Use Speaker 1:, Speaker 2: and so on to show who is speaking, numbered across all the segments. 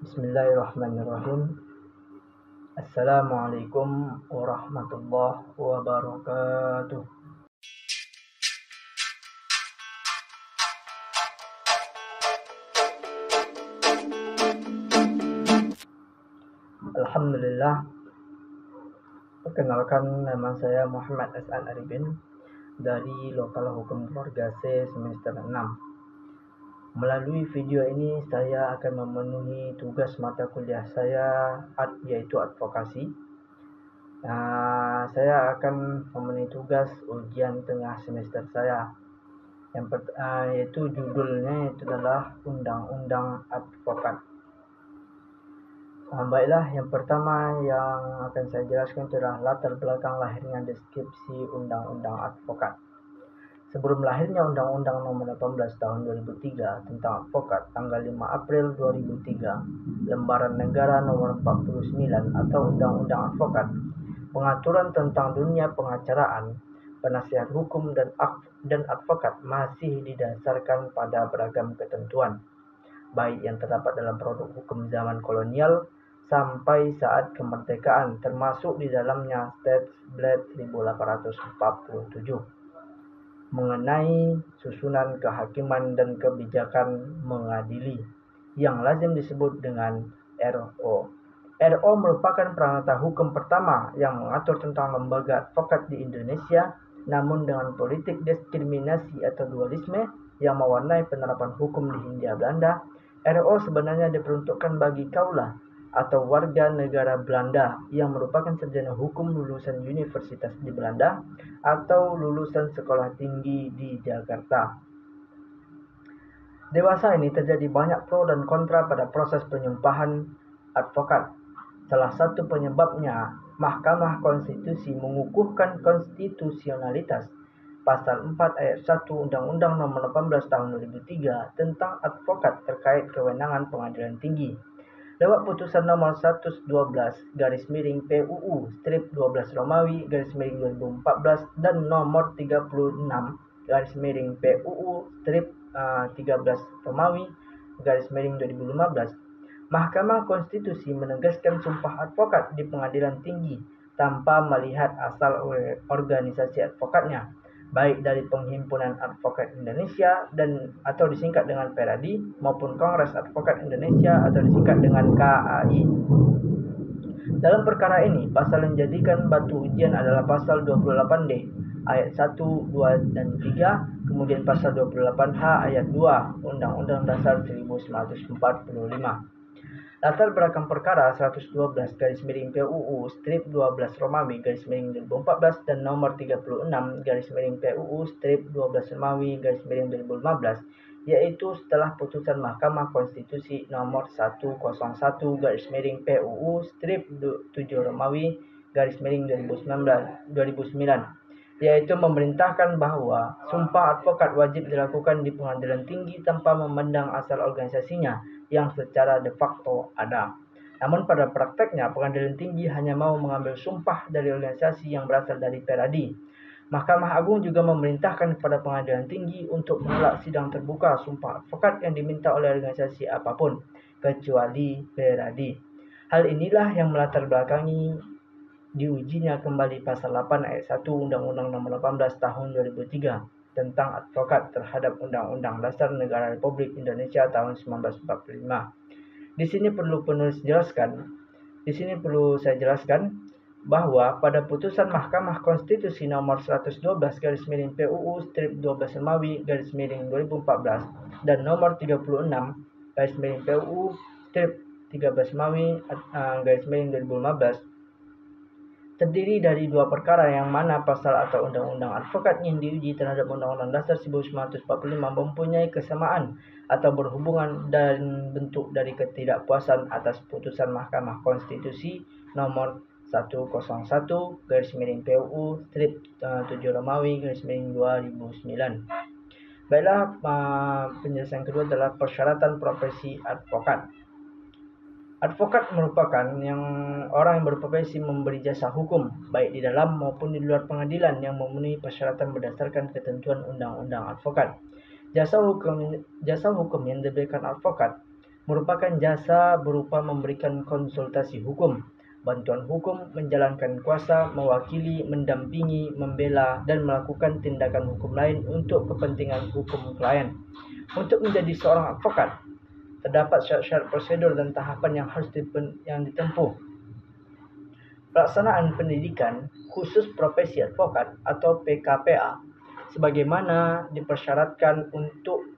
Speaker 1: Bismillahirrahmanirrahim. Assalamualaikum warahmatullahi wabarakatuh. Alhamdulillah. Perkenalkan, nama saya Muhammad As'ad Arifin dari Lokal Hukum Keluarga C semester 6. Melalui video ini saya akan memenuhi tugas mata kuliah saya yaitu advokasi. Saya akan memenuhi tugas ujian tengah semester saya. Yaitu judulnya itu adalah Undang-Undang Advokat. Baiklah, yang pertama yang akan saya jelaskan adalah latar belakang lahirnya deskripsi Undang-Undang Advokat. Sebelum lahirnya Undang-Undang Nomor 18 Tahun 2003 tentang advokat tanggal 5 April 2003, Lembaran Negara Nomor 49 atau Undang-Undang Advokat, pengaturan tentang dunia pengacaraan, penasihat hukum dan advokat masih didasarkan pada beragam ketentuan, baik yang terdapat dalam produk hukum zaman kolonial sampai saat kemerdekaan, termasuk di dalamnya State Blade 1847 mengenai susunan kehakiman dan kebijakan mengadili, yang lazim disebut dengan RO. RO merupakan peranata hukum pertama yang mengatur tentang lembaga advokat di Indonesia, namun dengan politik diskriminasi atau dualisme yang mewarnai penerapan hukum di Hindia Belanda, RO sebenarnya diperuntukkan bagi kaula atau warga negara Belanda yang merupakan sarjana hukum lulusan universitas di Belanda atau lulusan sekolah tinggi di Jakarta. Dewasa ini terjadi banyak pro dan kontra pada proses penyumpahan advokat. Salah satu penyebabnya, Mahkamah Konstitusi mengukuhkan konstitusionalitas Pasal 4 Ayat 1 Undang-Undang Nomor 18 Tahun 2003 tentang advokat terkait kewenangan pengadilan tinggi. Lewat putusan nomor 112 garis miring PUU strip 12 Romawi garis miring 2014 dan nomor 36 garis miring PUU strip 13 Romawi garis miring 2015, Mahkamah Konstitusi menegaskan sumpah advokat di pengadilan tinggi tanpa melihat asal organisasi advokatnya, baik dari Penghimpunan Advokat Indonesia atau disingkat dengan PERADI maupun Kongres Advokat Indonesia atau disingkat dengan KAI. Dalam perkara ini, pasal yang dijadikan batu ujian adalah pasal 28D ayat 1, 2, dan 3, kemudian pasal 28H ayat 2 Undang-Undang Dasar 1945. Latar belakang perkara 112 garis miring PUU strip 12 Romawi garis miring 2014 dan nomor 36 garis miring PUU strip 12 Romawi garis miring 2015, yaitu setelah putusan Mahkamah Konstitusi nomor 101 garis miring PUU strip 7 Romawi garis miring 2009, yaitu memerintahkan bahwa sumpah advokat wajib dilakukan di pengadilan tinggi tanpa memandang asal organisasinya yang secara de facto ada. Namun pada prakteknya pengadilan tinggi hanya mau mengambil sumpah dari organisasi yang berasal dari PERADI. Mahkamah Agung juga memerintahkan kepada pengadilan tinggi untuk menolak sidang terbuka sumpah advokat yang diminta oleh organisasi apapun, kecuali PERADI. Hal inilah yang melatar belakangi diujinya kembali pasal 8 ayat 1 Undang-Undang Nomor 18 Tahun 2003 tentang advokat terhadap Undang-Undang Dasar Negara Republik Indonesia tahun 1945. Di sini perlu saya jelaskan bahwa pada putusan Mahkamah Konstitusi nomor 112 garis miring PUU strip 12 Romawi garis miring 2014 dan nomor 36 garis miring PUU strip 13 Romawi garis miring 2015 terdiri dari dua perkara yang mana pasal atau undang-undang advokat yang diuji terhadap Undang-Undang Dasar 1945 mempunyai kesamaan atau berhubungan dan bentuk dari ketidakpuasan atas putusan Mahkamah Konstitusi nomor 101 garis miring PUU strip 7 Romawi garis miring 2009. Baiklah, penjelasan kedua adalah persyaratan profesi advokat. Advokat merupakan orang yang berprofesi memberi jasa hukum, baik di dalam maupun di luar pengadilan yang memenuhi persyaratan berdasarkan ketentuan Undang-Undang Advokat. Jasa hukum yang diberikan advokat merupakan jasa berupa memberikan konsultasi hukum, bantuan hukum, menjalankan kuasa, mewakili, mendampingi, membela, dan melakukan tindakan hukum lain untuk kepentingan hukum klien. Untuk menjadi seorang advokat, terdapat syarat-syarat prosedur dan tahapan yang harus ditempuh. Pelaksanaan pendidikan khusus profesi advokat atau PKPA sebagaimana dipersyaratkan untuk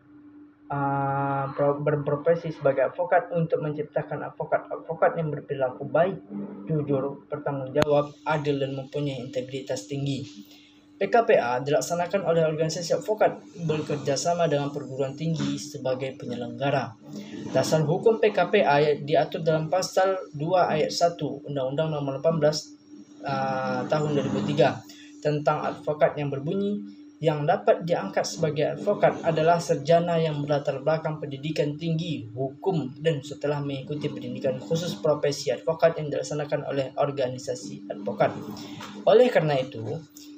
Speaker 1: berprofesi sebagai advokat untuk menciptakan advokat yang berperilaku baik, jujur, bertanggung jawab, adil, dan mempunyai integritas tinggi. PKPA dilaksanakan oleh organisasi advokat bekerjasama dengan perguruan tinggi sebagai penyelenggara. Dasar hukum PKPA diatur dalam pasal 2 ayat 1 Undang-Undang Nomor 18 tahun 2003 tentang advokat yang berbunyi, yang dapat diangkat sebagai advokat adalah sarjana yang berlatar belakang pendidikan tinggi hukum dan setelah mengikuti pendidikan khusus profesi advokat yang dilaksanakan oleh organisasi advokat. Oleh karena itu,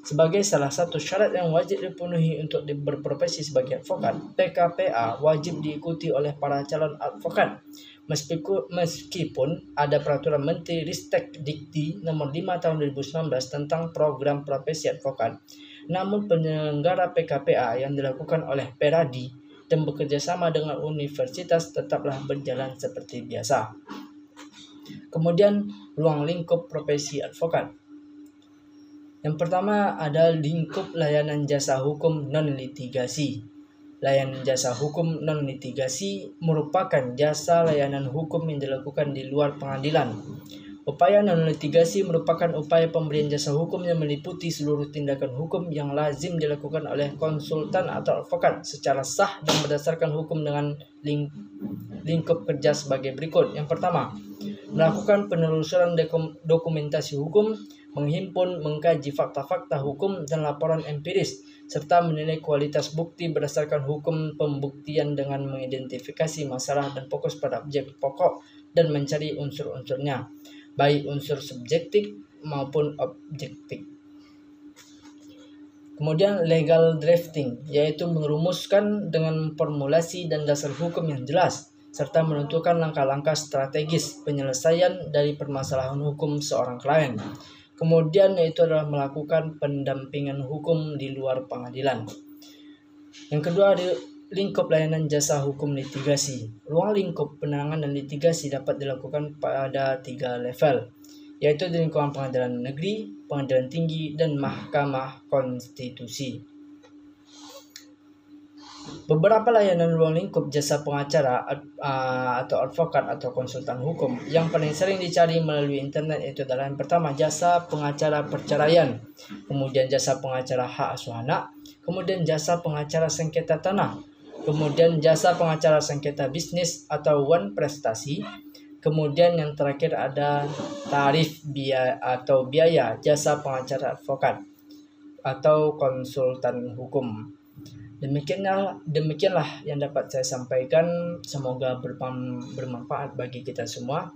Speaker 1: sebagai salah satu syarat yang wajib dipenuhi untuk berprofesi sebagai advokat, PKPA wajib diikuti oleh para calon advokat. Meskipun ada peraturan Menteri Ristek Dikti nomor 5 tahun 2019 tentang program profesi advokat, namun penyelenggara PKPA yang dilakukan oleh Peradi dan bekerjasama dengan universitas tetaplah berjalan seperti biasa. Kemudian, ruang lingkup profesi advokat. Yang pertama ada lingkup layanan jasa hukum non-litigasi. Layanan jasa hukum non-litigasi merupakan jasa layanan hukum yang dilakukan di luar pengadilan. Upaya non-litigasi merupakan upaya pemberian jasa hukum yang meliputi seluruh tindakan hukum yang lazim dilakukan oleh konsultan atau advokat secara sah dan berdasarkan hukum dengan lingkup kerja sebagai berikut. Yang pertama, melakukan penelusuran dokumentasi hukum, menghimpun, mengkaji fakta-fakta hukum dan laporan empiris, serta menilai kualitas bukti berdasarkan hukum pembuktian dengan mengidentifikasi masalah dan fokus pada objek pokok dan mencari unsur-unsurnya, baik unsur subjektif maupun objektif. Kemudian legal drafting, yaitu merumuskan dengan formulasi dan dasar hukum yang jelas, serta menentukan langkah-langkah strategis penyelesaian dari permasalahan hukum seorang klien. Kemudian yaitu adalah melakukan pendampingan hukum di luar pengadilan. Yang kedua, lingkup layanan jasa hukum litigasi. Ruang lingkup penanganan litigasi dapat dilakukan pada 3 level, yaitu di lingkungan pengadilan negeri, pengadilan tinggi, dan Mahkamah Konstitusi. Beberapa layanan ruang lingkup jasa pengacara atau advokat atau konsultan hukum yang paling sering dicari melalui internet itu adalah yang pertama jasa pengacara perceraian, kemudian jasa pengacara hak asuh anak, kemudian jasa pengacara sengketa tanah, kemudian jasa pengacara sengketa bisnis atau wan prestasi, kemudian yang terakhir ada tarif biaya jasa pengacara advokat atau konsultan hukum. Demikianlah yang dapat saya sampaikan. Semoga bermanfaat bagi kita semua.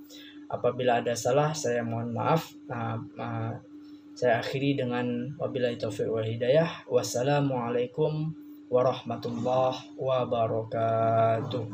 Speaker 1: Apabila ada salah, saya mohon maaf. Saya akhiri dengan wabillahi taufiq wal hidayah. Wassalamualaikum warahmatullahi wabarakatuh.